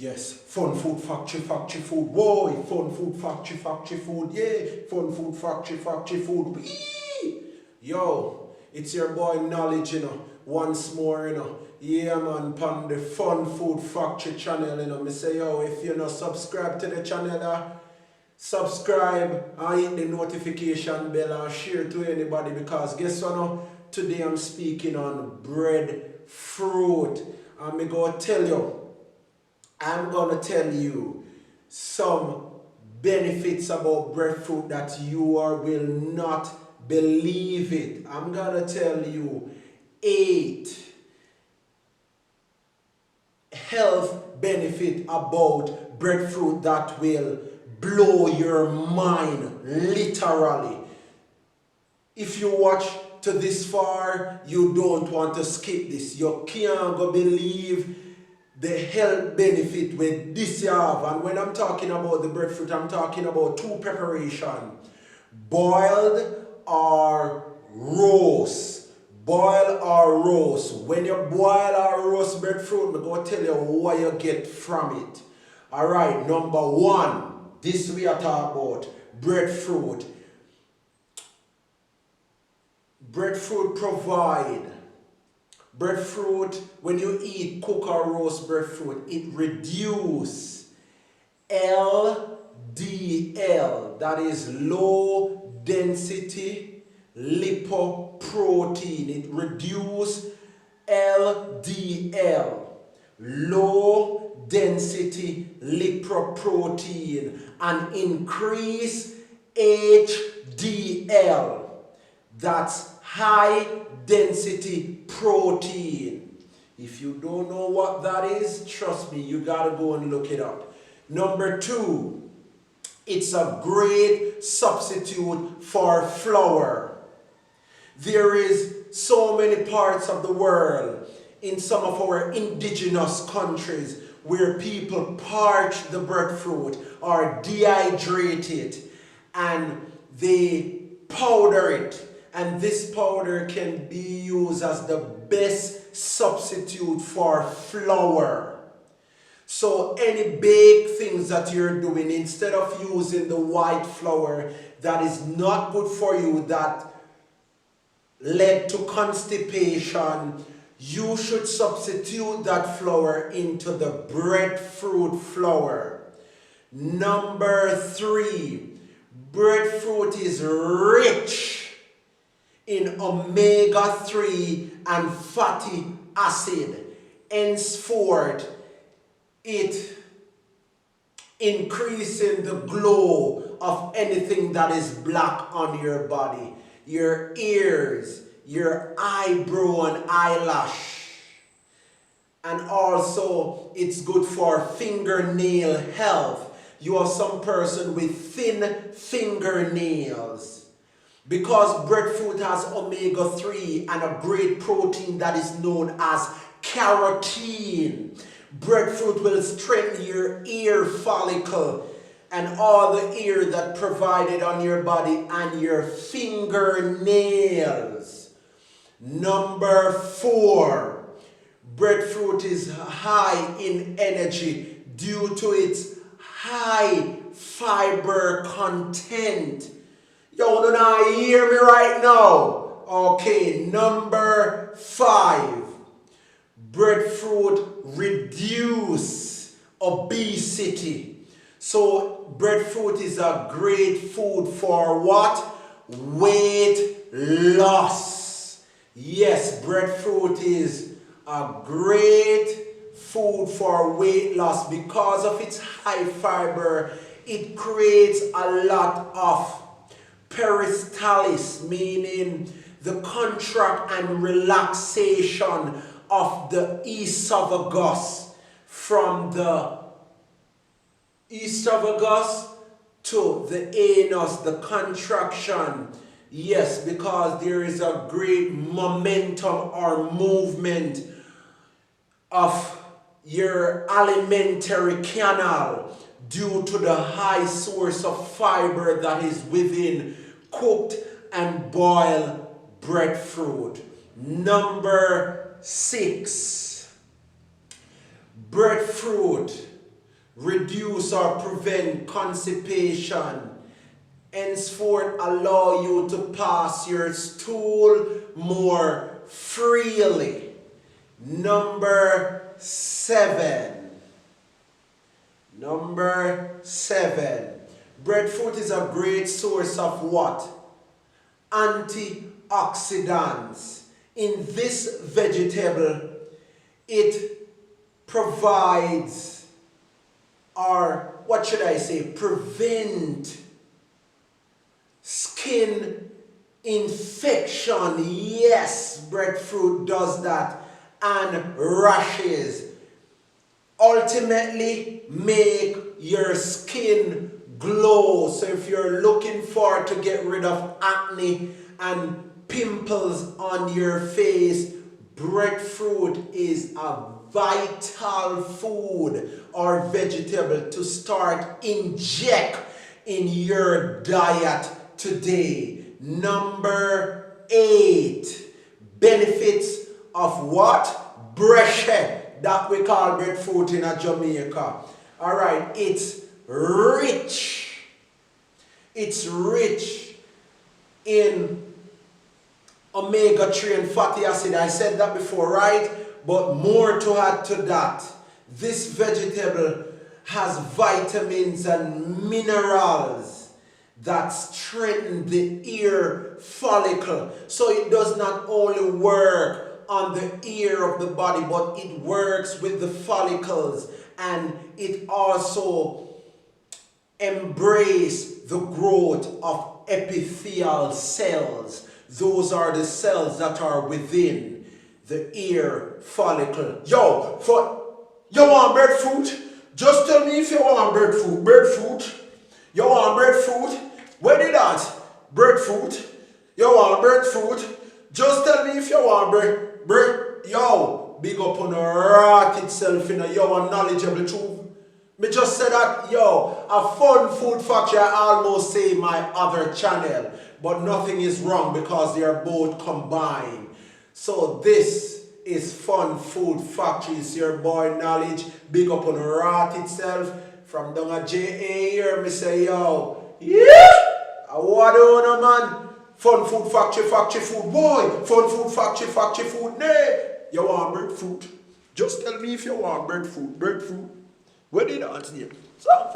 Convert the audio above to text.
Yes, fun food, factory food, boy, fun food, factory food, yeah, fun food, factory food, wee. Yo, it's your boy Knowledge, once more, yeah man, pan the Fun Food Factory channel, me say, yo, if you're not subscribed to the channel, subscribe and hit the notification bell and share to anybody, because guess what, today I'm speaking on breadfruit, and I'm going to tell you some benefits about breadfruit that you will not believe it. I'm going to tell you 8 health benefits about breadfruit that will blow your mind, literally. If you watch to this far, you don't want to skip this. You can't go believe the health benefit with this you have. And when I'm talking about the breadfruit, I'm talking about 2 preparations: boiled or roast. Boil or roast. When you boil or roast breadfruit, I'm going to tell you what you get from it. Alright, number 1, this we are talking about breadfruit. Breadfruit, when you eat cook or roast breadfruit, it reduces LDL, that is low density lipoprotein. It reduces LDL, low density lipoprotein, and increase HDL, that's high density protein. If you don't know what that is, trust me, you gotta go and look it up. Number 2, it's a great substitute for flour. There is so many parts of the world, in some of our indigenous countries, where people parch the breadfruit or dehydrate it and they powder it. And this powder can be used as the best substitute for flour. So any baked things that you're doing, instead of using the white flour that is not good for you, that led to constipation, you should substitute that flour into the breadfruit flour. Number 3, breadfruit is rich in omega-3 and fatty acid. Henceforth, it increasing the glow of anything that is black on your body, your ears, your eyebrow and eyelash. And also, it's good for fingernail health. You have some person with thin fingernails. Because breadfruit has omega-3 and a great protein that is known as carotene. Breadfruit will strengthen your ear follicle and all the ear that provided on your body and your fingernails. Number 4, breadfruit is high in energy due to its high fiber content. Yo, do not hear me right now? Okay, number 5. Breadfruit reduce obesity. So breadfruit is a great food for what? Weight loss. Yes, breadfruit is a great food for weight loss. Because of its high fiber, it creates a lot of peristalsis, meaning the contract and relaxation of the esophagus, from the esophagus to the anus, the contraction. Yes, because there is a great momentum or movement of your alimentary canal due to the high source of fiber that is within cooked and boiled breadfruit. Number 6, breadfruit reduce or prevent constipation, henceforth allow you to pass your stool more freely. Number 7. Breadfruit is a great source of what? Antioxidants. In this vegetable, it provides, or what should I say, prevent skin infection. Yes, breadfruit does that. And rashes. Ultimately, make your skin glow. So if you're looking for to get rid of acne and pimples on your face, breadfruit is a vital food or vegetable to start inject in your diet today. Number 8, benefits of what? Breadfruit, that we call breadfruit in Jamaica. Alright, it's rich. It's rich in omega-3 and fatty acid. I said that before, right? But more to add to that. This vegetable has vitamins and minerals that strengthen the ear follicle. So it does not only work on the ear of the body, but it works with the follicles, and it also embraces the growth of epithelial cells. Those are the cells that are within the ear follicle. Yo, you want breadfruit? Just tell me if you want breadfruit. Breadfruit? You want breadfruit? Where did that? Breadfruit? You want breadfruit? Just tell me if you want yo, big up on the rat itself, you are knowledgeable too. Me just said that, yo, a fun food factory, I almost say my other channel, but nothing is wrong because they are both combined. So this is Fun Food Factory. It's your boy Knowledge, big up on the rat itself. From down at JA here, me say, yo, yeah, what do you know, man? Fun Food Factory, factory food, boy. Fun Food Factory, factory food, nay. You want breadfruit? Just tell me if you want breadfruit. Breadfruit. Where did I answer you? So